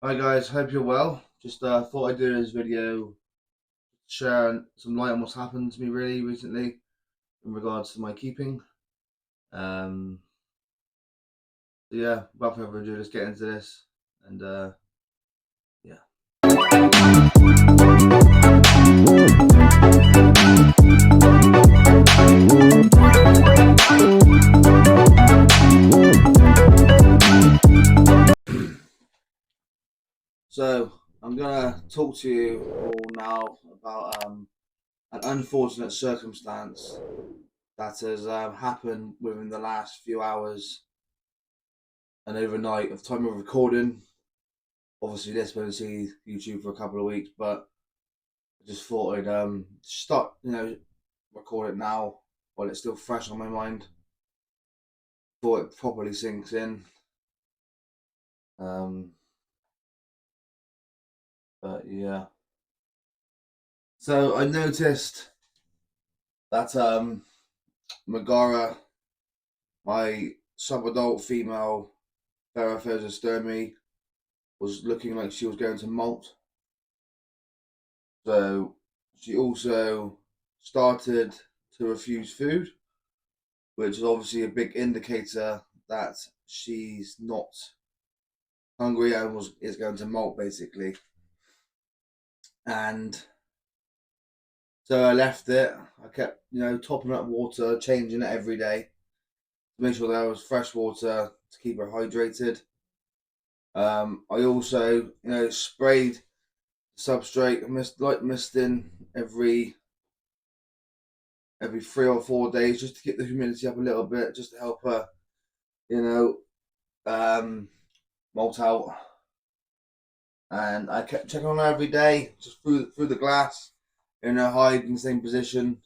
Hi guys, hope you're well. Just thought I'd do this video, share some light on what's happened to me really recently in regards to my keeping. Um, so yeah, without further ado, let's get into this. And yeah. So I'm gonna talk to you all now about an unfortunate circumstance that has happened within the last few hours and overnight of time of recording. Obviously, this won't see YouTube for a couple of weeks, but I just thought I'd start, record it now while it's still fresh on my mind. Before it properly sinks in. Um, but yeah. So I noticed that Megara, my sub-adult female Theraphosa was looking like she was going to molt. So she also started to refuse food, which is obviously a big indicator that she's not hungry and is going to molt basically. And so I left it. I kept, topping up water, changing it every day to make sure there was fresh water to keep her hydrated. I also, sprayed substrate, misting every 3 or 4 days just to keep the humidity up a little bit, just to help her, you know, molt out. And I kept checking on her every day, just through the glass, in her hide in the same position,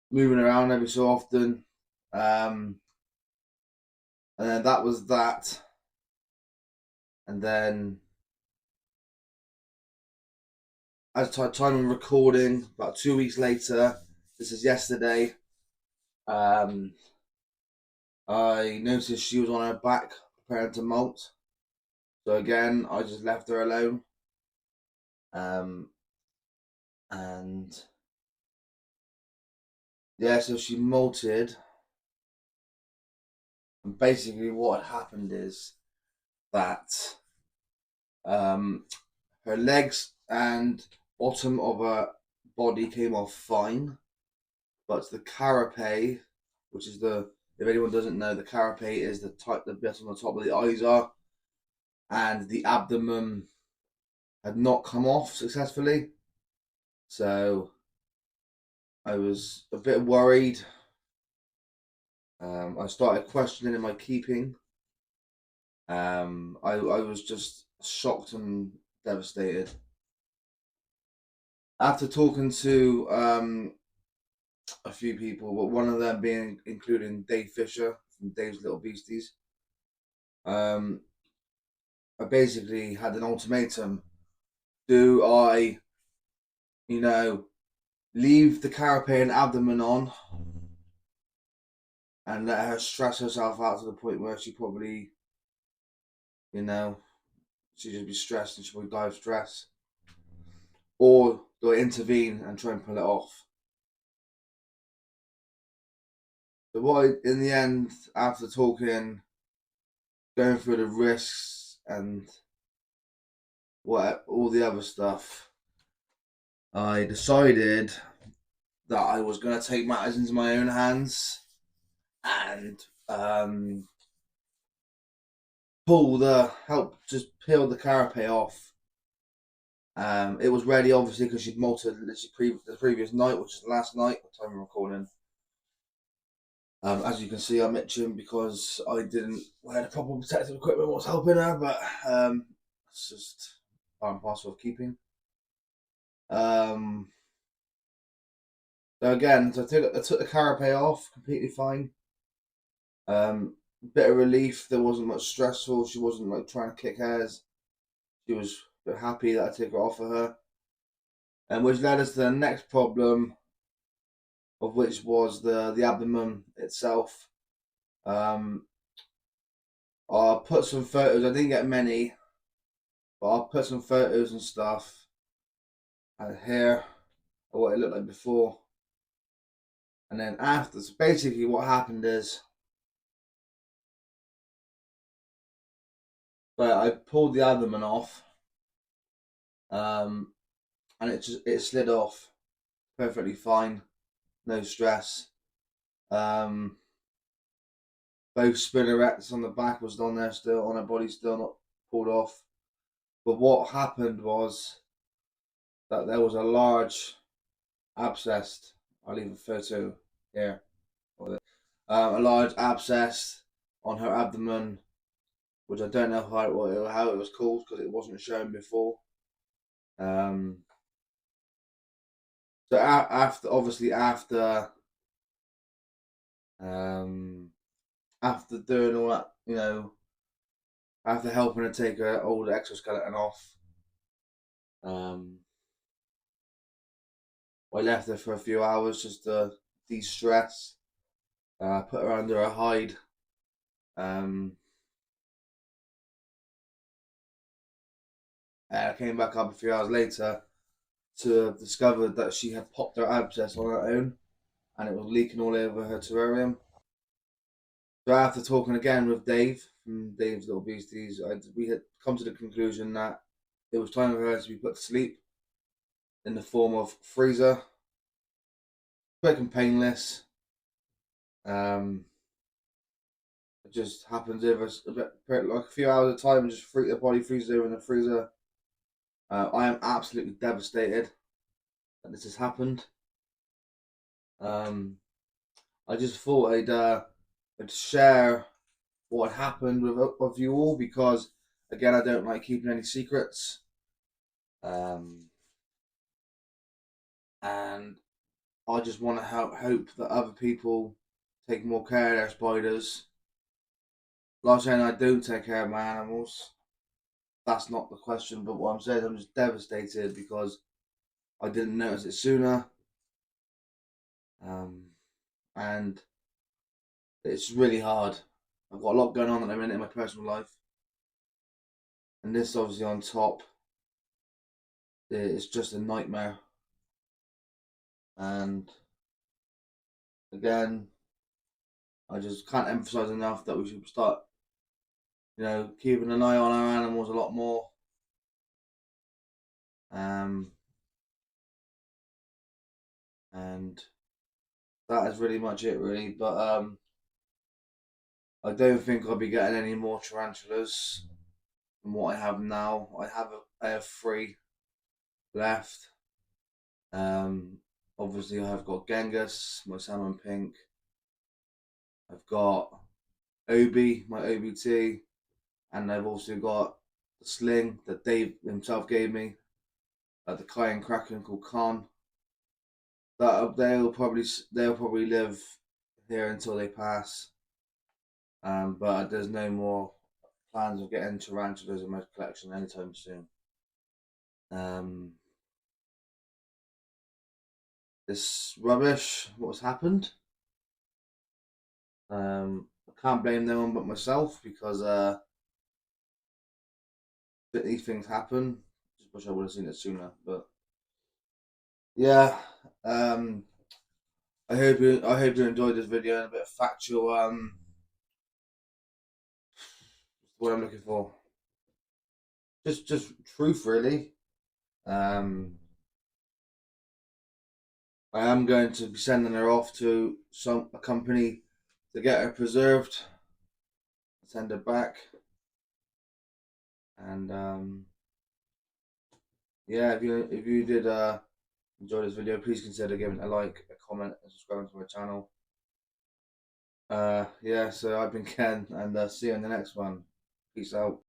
moving around every so often. And then that was that. And then as I time of recording, about 2 weeks later, this is yesterday, um, I noticed she was on her back preparing to molt. So again, I just left her alone. Um, and yeah, so she molted. And basically, what had happened is that her legs and bottom of her body came off fine, but the carapace, which is if anyone doesn't know, the carapace is the bit on the top of the eyes are, and the abdomen had not come off successfully. So I was a bit worried. I started questioning my keeping. I was just shocked and devastated. After talking to a few people, but one of them being including Dave Fisher from Dave's Little Beasties, I basically had an ultimatum. Do I, you know, leave the carapace and abdomen on and let her stress herself out to the point where she probably, you know, she'd just be stressed and she'd probably die of stress? Or do I intervene and try and pull it off? So in the end, after talking, going through the risks and all the other stuff, I decided that I was going to take matters into my own hands and just peel the carapace off. It was ready, obviously, because she'd molted the previous night, which is last night, what time I'm recording. As you can see, I'm itching because I didn't wear the proper protective equipment. What's helping her, but it's just part and parcel of keeping. Um, so again, I took the carapace off, completely fine. Bit of relief. There wasn't much stressful. She wasn't like trying to kick hairs. She was a bit happy that I took it off of her, and which led us to the next problem, of which was the abdomen itself. I put some photos. I didn't get many, But I'll put some photos and stuff out here of what it looked like before. And then after, so basically what happened is, but I pulled the abdomen off, and it slid off perfectly fine, no stress. Um, both spinnerets on the back was on there still, on her body still not pulled off. But what happened was that there was a large abscess. I'll leave a photo here. A large abscess on her abdomen, which I don't know how it was called because it wasn't shown before. So after, obviously after doing all that, after helping her take her old exoskeleton off, I left her for a few hours just to de-stress. Put her under a hide. I came back up a few hours later to have discovered that she had popped her abscess on her own, and it was leaking all over her terrarium. So after talking again with Dave from Dave's Little Beasties, we had come to the conclusion that it was time for her to be put to sleep in the form of freezer, quick and painless. It just happens over like a few hours at a time, and just the body freezes over in the freezer. I am absolutely devastated that this has happened. I just thought I'd share what happened with you all because, again, I don't like keeping any secrets. And I just want to hope that other people take more care of their spiders. Like I'm saying, I do take care of my animals. That's not the question, but what I'm saying, I'm just devastated because I didn't notice it sooner. And it's really hard. I've got a lot going on at the minute in my personal life, and this obviously on top, it's just a nightmare. And again, I just can't emphasize enough that we should start, keeping an eye on our animals a lot more. And that is really much it, really. But I don't think I'll be getting any more tarantulas than what I have now. I have 3 left. Obviously I have got Genghis, my salmon pink. I've got Obi, my OBT, and I've also got the sling that Dave himself gave me, the Cayenne Kraken called Khan. That they'll probably live here until they pass. But there's no more plans of getting tarantulas in my collection anytime soon. This rubbish, what's happened? I can't blame no one but myself because these things happen. Just wish I would have seen it sooner. But yeah, I hope you enjoyed this video and a bit of factual what I'm looking for. Just truth really. I am going to be sending her off to a company to get her preserved, send her back, and yeah, if you did enjoy this video, please consider giving it a like, a comment, and subscribing to my channel. Yeah, so I've been Ken, and see you in the next one. Peace out.